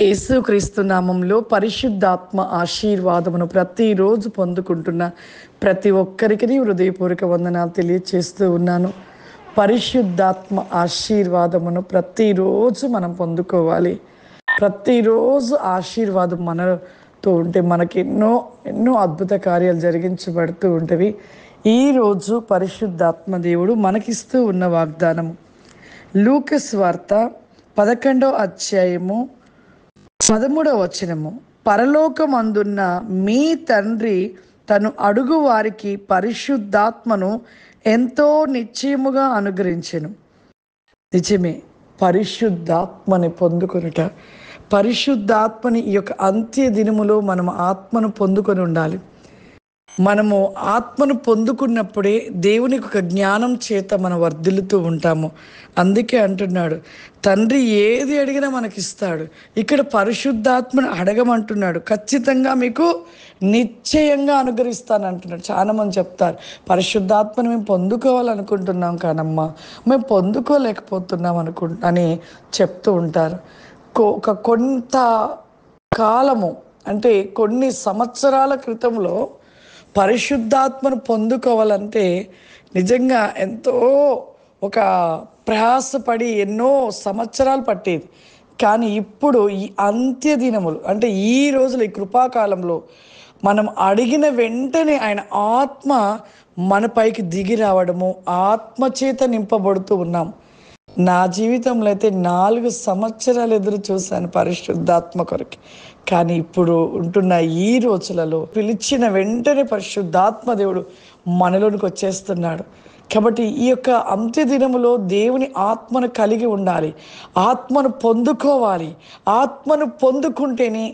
యేసుక్రీస్తు నామంలో పరిశుద్ధాత్మ ఆశీర్వాదమును ప్రతిరోజు పొందుకుంటున్న ప్రతి ఒక్కరికి హృదయపూర్వక వందనాలు తెలియచేస్తూ ఉన్నాను. పరిశుద్ధాత్మ ఆశీర్వాదమును ప్రతిరోజు మనం పొందుకోవాలి. ప్రతిరోజు ఆశీర్వాదం మనతో ఉంటే మనకి ఎన్నో ఎన్నో అద్భుత కార్యాలు జరిగించబడుతూ ఉంటవి. ఈరోజు పరిశుద్ధాత్మ దేవుడు మనకిస్తూ ఉన్న వాగ్దానము లూకా సువార్త 11వ అధ్యాయము 13వ వచనము. పరలోకమందున్న మీ తండ్రి తను అడుగు వారికి పరిశుద్ధాత్మను ఎంతో నిశ్చయముగా అనుగ్రహించెను. నిజమే, పరిశుద్ధాత్మని పొందుకొనుట, పరిశుద్ధాత్మని ఈ యొక్క అంత్య దినములో మనం ఆత్మను పొందుకొని ఉండాలి. మనము ఆత్మను పొందుకున్నప్పుడే దేవునికి ఒక జ్ఞానం చేత మనం వర్ధిల్లుతూ ఉంటాము. అందుకే అంటున్నాడు, తండ్రి ఏది అడిగినా మనకిస్తాడు. ఇక్కడ పరిశుద్ధాత్మను అడగమంటున్నాడు. ఖచ్చితంగా మీకు నిశ్చయంగా అనుగ్రహిస్తానంటున్నాడు. చాలా మంది చెప్తారు, పరిశుద్ధాత్మను మేము పొందుకోవాలనుకుంటున్నాం కానమ్మా, మేము పొందుకోలేకపోతున్నాం అని చెప్తూ ఉంటారు. కొంత కాలము అంటే కొన్ని సంవత్సరాల క్రితంలో పరిశుద్ధాత్మను పొందుకోవాలంటే నిజంగా ఎంతో ఒక ప్రయాసపడి ఎన్నో సంవత్సరాలు పట్టేది. కానీ ఇప్పుడు ఈ అంత్య దినములు అంటే ఈ రోజులు, ఈ కృపాకాలంలో మనం అడిగిన వెంటనే ఆయన ఆత్మ మన పైకి దిగి రావడము, ఆత్మచేత నింపబడుతూ ఉన్నాం. నా జీవితంలో అయితే 4 సంవత్సరాలు ఎదురు చూశాను పరిశుద్ధాత్మ కొరకు. కానీ ఇప్పుడు ఉంటున్న ఈ రోజులలో పిలిచిన వెంటనే పరిశుద్ధాత్మ దేవుడు మనలోనికి వచ్చేస్తున్నాడు. కాబట్టి ఈ యొక్క అంత్య దినములో దేవుని ఆత్మను కలిగి ఉండాలి, ఆత్మను పొందుకోవాలి. ఆత్మను పొందుకుంటేనే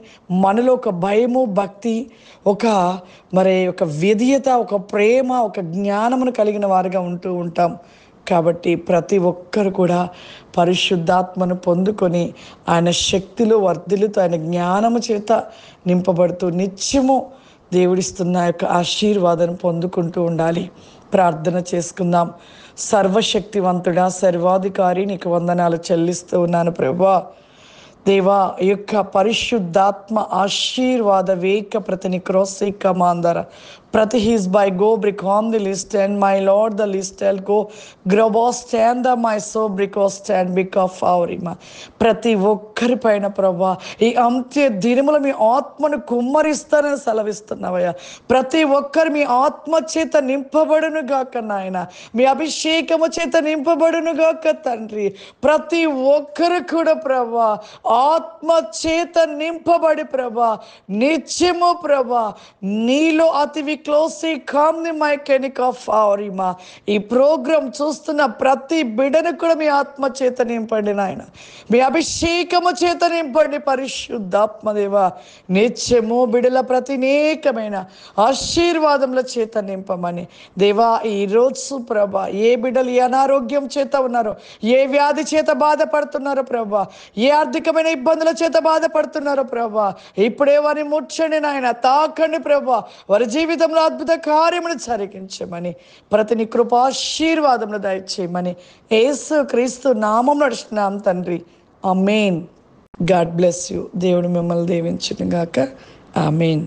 మనలో ఒక భయము, భక్తి, ఒక విధేయత, ఒక ప్రేమ, ఒక జ్ఞానమును కలిగిన వారిగా ఉంటూ ఉంటాం. కాబట్టి ప్రతి ఒక్కరు కూడా పరిశుద్ధాత్మను పొందుకొని ఆయన శక్తిలో వర్ధిల్లుతూ ఆయన జ్ఞానము చేత నింపబడుతూ నిత్యము దేవుడిస్తున్న యొక్క ఆశీర్వాదాన్ని పొందుకుంటూ ఉండాలి. ప్రార్థన చేసుకుందాం. సర్వశక్తివంతుడా, సర్వాధికారి, నీకు వందనాలు చెల్లిస్తూ ఉన్నాను ప్రభువా. దేవా, ఈ యొక్క పరిశుద్ధాత్మ ఆశీర్వాద వేక ప్రతిని క్రోసి కమాందర ప్రతి హీస్ బై గో బ్రిక్ on the list and my lord the list ఎల్ గో గ్రోబో స్టాండ్ ద మై సో బ్రికో స్టాండ్ బిక్ ఆఫ్ అవరిమా. ప్రతి ఒక్కరి పైన ప్రభా ఈ అంత్య దినముల మీ ఆత్మను కుమ్మరిస్తానని సెలవిస్తున్నావయ్యా. ప్రతి ఒక్కరు మీ ఆత్మ చేత నింపబడును గాక నాయన, మీ అభిషేకము చేత నింపబడును గాక తండ్రి. ప్రతి ఒక్కరు కూడా ప్రభా ఆత్మ చేత నింపబడి ప్రభా నిత్యము ప్రభా నీలో అతి క్లోసి కామ్ ది మై కెనిక్ ఆఫ్ అవరిమా. ఈ ప్రోగ్రాం చూస్తున్న ప్రతి బిడ్డను కూడా మీ ఆత్మ చేత నింపండి నాయన, మీ అభిషేకము చేత నింపండి పరిశుద్ధాత్మదేవ. నిత్యము బిడ్డల ప్రతినేకమైన ఆశీర్వాదముల చేత నింపమని దేవా. ఈరోజు ప్రభా ఏ బిడ్డలు ఏ అనారోగ్యం చేత ఉన్నారో, ఏ వ్యాధి చేత బాధపడుతున్నారో ప్రభా, ఏ ఆర్థికమైన ఇబ్బందుల చేత బాధపడుతున్నారో ప్రభా, ఇప్పుడే వారిని ముట్టండి నాయన, తాకండి ప్రభా. వారి జీవితంలో అద్భుత కార్యమును జరిగించమని, ప్రతిని కృపాశీర్వాదమును దయచేయమని యేసుక్రీస్తు నామములో నడుస్తున్నాం తండ్రి. ఆమేన్. God bless you. దేవుడు మిమ్మల్ని దీవించును గాక. ఆమేన్.